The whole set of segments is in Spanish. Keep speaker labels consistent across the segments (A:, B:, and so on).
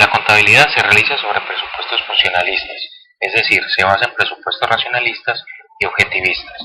A: La contabilidad se realiza sobre presupuestos funcionalistas, es decir, se basa en presupuestos racionalistas y objetivistas.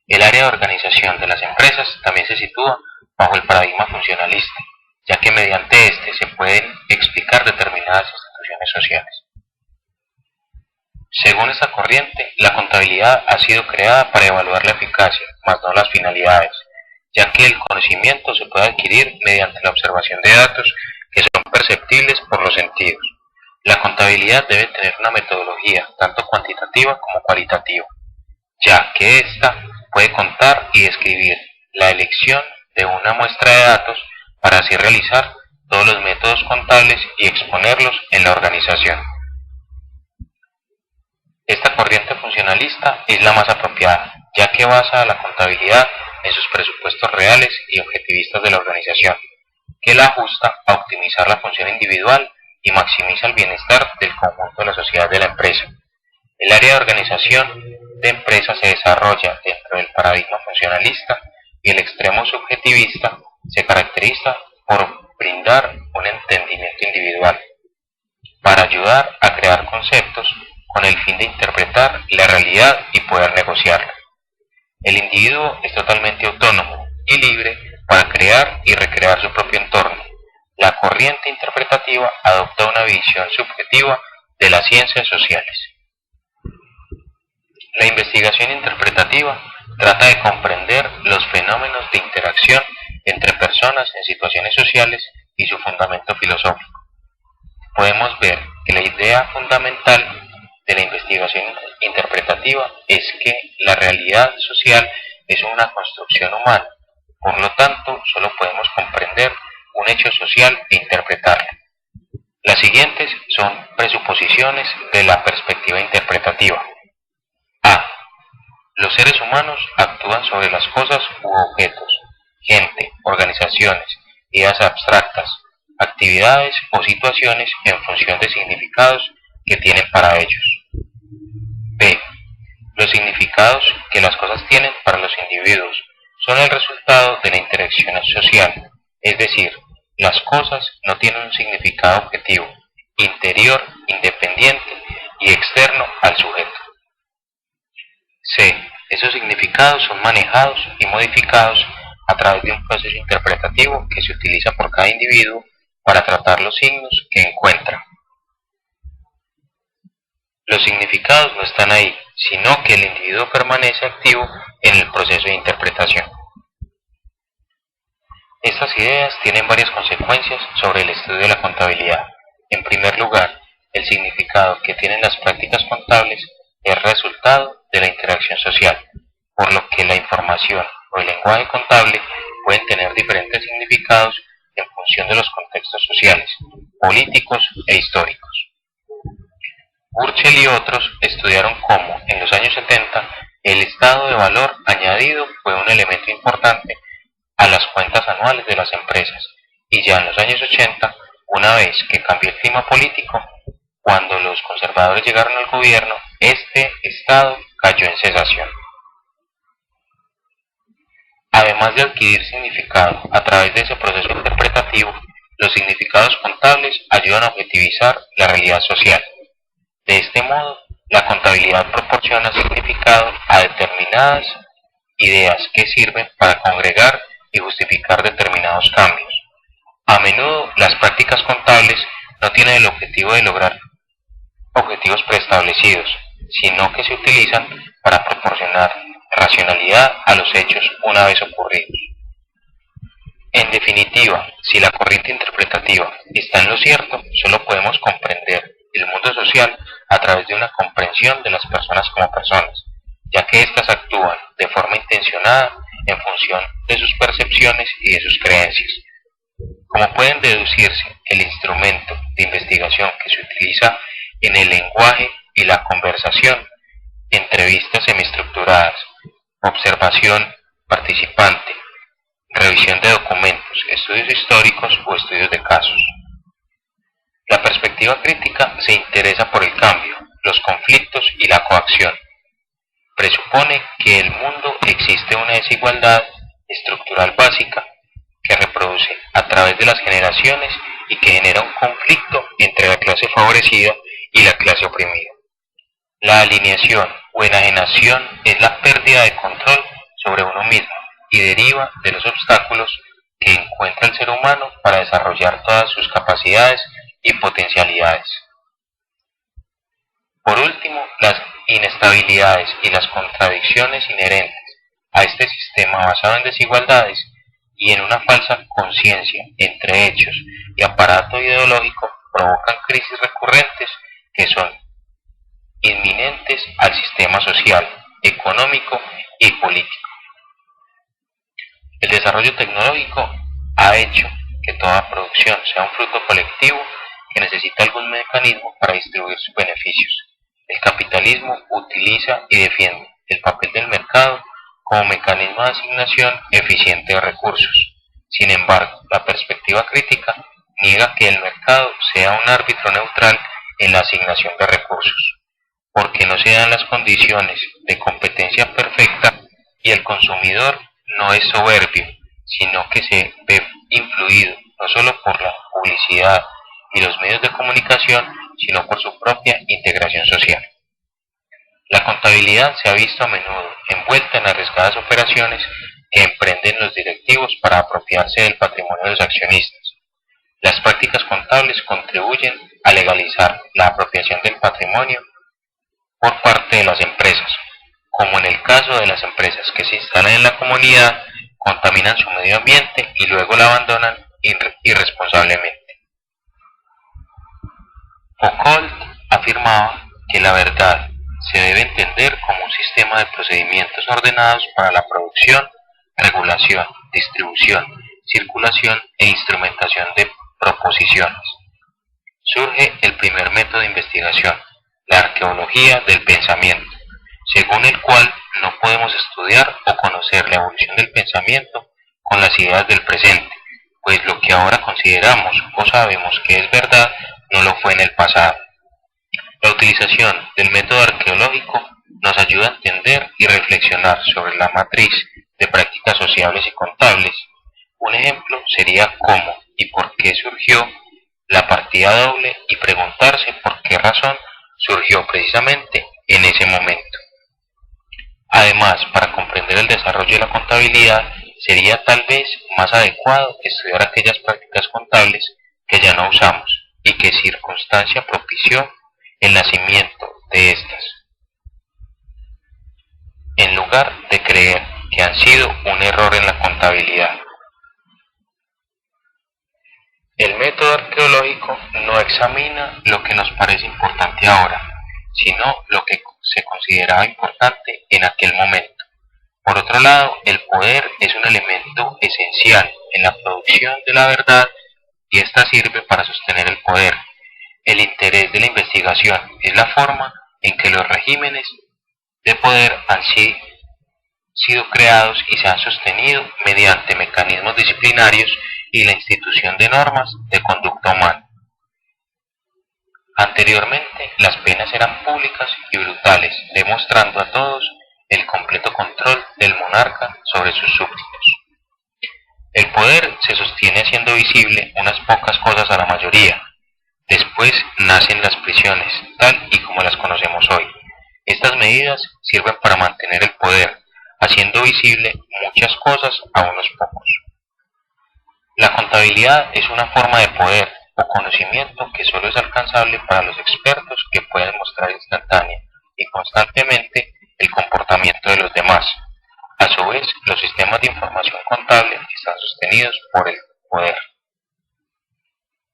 A: El área de organización de las empresas también se sitúa bajo el paradigma funcionalista, ya que mediante este se pueden explicar determinadas instituciones sociales. Según esta corriente, la contabilidad ha sido creada para evaluar la eficacia, más no las finalidades, ya que el conocimiento se puede adquirir mediante la observación de datos que son perceptibles por los sentidos. La contabilidad debe tener una metodología tanto cuantitativa como cualitativa, ya que ésta puede contar y describir la elección de una muestra de datos para así realizar todos los métodos contables y exponerlos en la organización. Esta corriente funcionalista es la más apropiada, ya que basa la contabilidad en sus presupuestos reales y objetivistas de la organización, que la ajusta a optimizar la función individual y maximiza el bienestar del conjunto de la sociedad de la empresa. El área de organización de empresa se desarrolla dentro del paradigma funcionalista y el extremo subjetivista se caracteriza por brindar un entendimiento individual, para ayudar a crear conceptos con el fin de interpretar la realidad y poder negociarla. El individuo es totalmente autónomo y libre para crear y recrear su propio entorno. La corriente interpretativa adopta una visión subjetiva de las ciencias sociales. La investigación interpretativa trata de comprender los fenómenos de interacción entre personas en situaciones sociales y su fundamento filosófico. Podemos ver que la idea fundamental de la investigación interpretativa es que la realidad social es una construcción humana, por lo tanto solo podemos comprender un hecho social e interpretarlo. Las siguientes son presuposiciones de la perspectiva interpretativa. A. Los seres humanos actúan sobre las cosas u objetos, gente, organizaciones, ideas abstractas, actividades o situaciones en función de significados que tienen para ellos. B. Los significados que las cosas tienen para los individuos son el resultado de la interacción social, es decir, las cosas no tienen un significado objetivo, interior, independiente y externo al sujeto. C. Esos significados son manejados y modificados a través de un proceso interpretativo que se utiliza por cada individuo para tratar los signos que encuentra. Los significados no están ahí, sino que el individuo permanece activo en el proceso de interpretación. Estas ideas tienen varias consecuencias sobre el estudio de la contabilidad. En primer lugar, el significado que tienen las prácticas contables es resultado de la interacción social, por lo que la información o el lenguaje contable pueden tener diferentes significados en función de los contextos sociales, políticos e históricos. Burchell y otros estudiaron cómo, en los años 70, el estado de valor añadido fue un elemento importante a las cuentas anuales de las empresas, y ya en los años 80, una vez que cambió el clima político, cuando los conservadores llegaron al gobierno, este estado cayó en cesación. Además de adquirir significado a través de ese proceso interpretativo, los significados contables ayudan a objetivizar la realidad social. De este modo, la contabilidad proporciona significado a determinadas ideas que sirven para congregar y justificar determinados cambios. A menudo, las prácticas contables no tienen el objetivo de lograr objetivos preestablecidos, sino que se utilizan para proporcionar racionalidad a los hechos una vez ocurridos. En definitiva, si la corriente interpretativa está en lo cierto, solo podemos comprender el mundo social a través de una comprensión de las personas como personas, ya que éstas actúan de forma intencionada en función de sus percepciones y de sus creencias. Como pueden deducirse, el instrumento de investigación que se utiliza en el lenguaje y la conversación, entrevistas semiestructuradas, observación participante, revisión de documentos, estudios históricos o estudios de casos. La perspectiva crítica se interesa por el cambio, los conflictos y la coacción. Presupone que en el mundo existe una desigualdad estructural básica que reproduce a través de las generaciones y que genera un conflicto entre la clase favorecida y la clase oprimida. La alineación o enajenación es la pérdida de control sobre uno mismo y deriva de los obstáculos que encuentra el ser humano para desarrollar todas sus capacidades y potencialidades. Por último, las inestabilidades y las contradicciones inherentes a este sistema basado en desigualdades y en una falsa conciencia entre hechos y aparato ideológico provocan crisis recurrentes que son inminentes al sistema social, económico y político. El desarrollo tecnológico ha hecho que toda producción sea un fruto colectivo que necesita algún mecanismo para distribuir sus beneficios. El capitalismo utiliza y defiende el papel del mercado como mecanismo de asignación eficiente de recursos. Sin embargo, la perspectiva crítica niega que el mercado sea un árbitro neutral en la asignación de recursos, porque no se dan las condiciones de competencia perfecta y el consumidor no es soberbio, sino que se ve influido no solo por la publicidad y los medios de comunicación, sino por su propia integración social. La contabilidad se ha visto a menudo envuelta en arriesgadas operaciones que emprenden los directivos para apropiarse del patrimonio de los accionistas. Las prácticas contables contribuyen a legalizar la apropiación del patrimonio por parte de las empresas, como en el caso de las empresas que se instalan en la comunidad, contaminan su medio ambiente y luego la abandonan irresponsablemente. Foucault afirmaba que la verdad se debe entender como un sistema de procedimientos ordenados para la producción, regulación, distribución, circulación e instrumentación de proposiciones. Surge el primer método de investigación, la arqueología del pensamiento, según el cual no podemos estudiar o conocer la evolución del pensamiento con las ideas del presente, pues lo que ahora consideramos o sabemos que es verdad no lo fue en el pasado. La utilización del método arqueológico nos ayuda a entender y reflexionar sobre la matriz de prácticas sociables y contables. Un ejemplo sería cómo y por qué surgió la partida doble y preguntarse por qué razón surgió precisamente en ese momento. Además, para comprender el desarrollo de la contabilidad, sería tal vez más adecuado estudiar aquellas prácticas contables que ya no usamos y que circunstancia propició el nacimiento de estas, en lugar de creer que han sido un error en la contabilidad. El método arqueológico no examina lo que nos parece importante ahora, sino lo que se consideraba importante en aquel momento. Por otro lado, el poder es un elemento esencial en la producción de la verdad y ésta sirve para sostener el poder. El interés de la investigación es la forma en que los regímenes de poder han sido creados y se han sostenido mediante mecanismos disciplinarios y la institución de normas de conducta humana. Anteriormente, las penas eran públicas y brutales, demostrando a todos el completo control del monarca sobre sus súbditos. El poder se sostiene haciendo visible unas pocas cosas a la mayoría. Después nacen las prisiones, tal y como las conocemos hoy. Estas medidas sirven para mantener el poder, haciendo visible muchas cosas a unos pocos. La contabilidad es una forma de poder o conocimiento que solo es alcanzable para los expertos que pueden mostrar instantánea y constantemente el comportamiento de los demás. A su vez, los sistemas de información contable están sostenidos por el poder.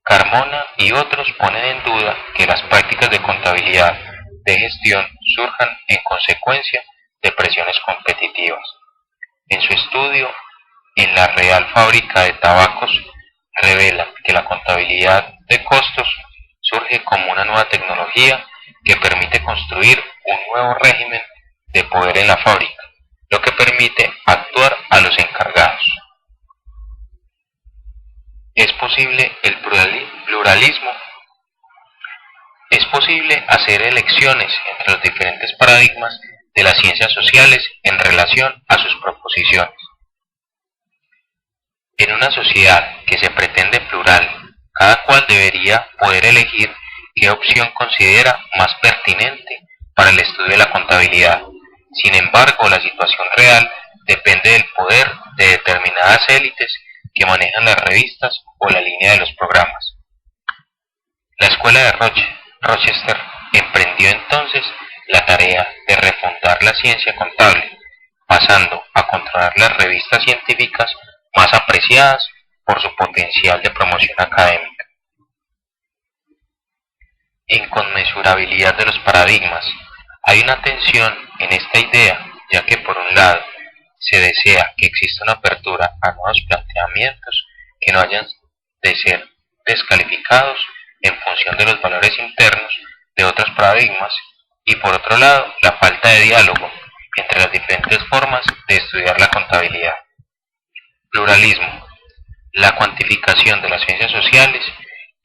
A: Carmona y otros ponen en duda que las prácticas de contabilidad de gestión surjan en consecuencia de presiones competitivas. En su estudio en la Real Fábrica de Tabacos, revela que la contabilidad de costos surge como una nueva tecnología que permite construir un nuevo régimen de poder en la fábrica, lo que permite actuar a los encargados. Es posible el pluralismo. Es posible hacer elecciones entre los diferentes paradigmas de las ciencias sociales en relación a sus proposiciones. En una sociedad que se pretende plural, Cada cual debería poder elegir qué opción considera más pertinente para el estudio de la contabilidad. Sin embargo, la situación real depende del poder de determinadas élites que manejan las revistas o la línea de los programas. La escuela de Rochester emprendió entonces la tarea de refundar la ciencia contable, pasando a controlar las revistas científicas más apreciadas por su potencial de promoción académica. Inconmensurabilidad de los paradigmas. Hay una tensión en esta idea, ya que por un lado se desea que exista una apertura a nuevos planteamientos que no hayan de ser descalificados en función de los valores internos de otros paradigmas, y por otro lado la falta de diálogo entre las diferentes formas de estudiar la contabilidad. Pluralismo. La cuantificación de las ciencias sociales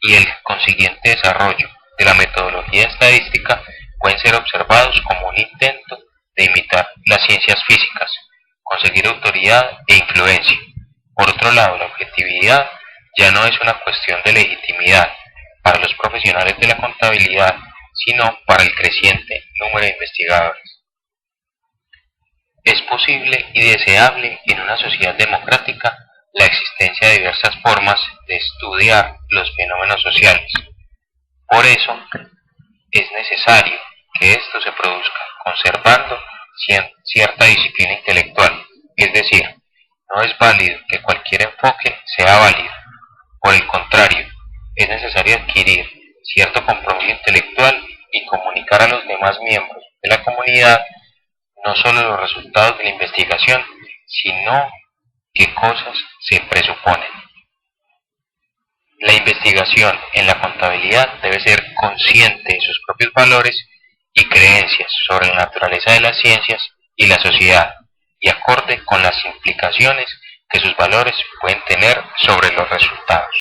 A: y el consiguiente desarrollo de la metodología estadística pueden ser observados como un intento de imitar las ciencias físicas, conseguir autoridad e influencia. Por otro lado, la objetividad ya no es una cuestión de legitimidad para los profesionales de la contabilidad, sino para el creciente número de investigadores. Es posible y deseable en una sociedad democrática la existencia de diversas formas de estudiar los fenómenos sociales. Por eso, es necesario que esto se produzca conservando cierta disciplina intelectual, es decir, no es válido que cualquier enfoque sea válido. Por el contrario, es necesario adquirir cierto compromiso intelectual y comunicar a los demás miembros de la comunidad no solo los resultados de la investigación, sino qué cosas se presuponen. La investigación en la contabilidad debe ser consciente de sus propios valores y creencias sobre la naturaleza de las ciencias y la sociedad, y acorde con las implicaciones que sus valores pueden tener sobre los resultados.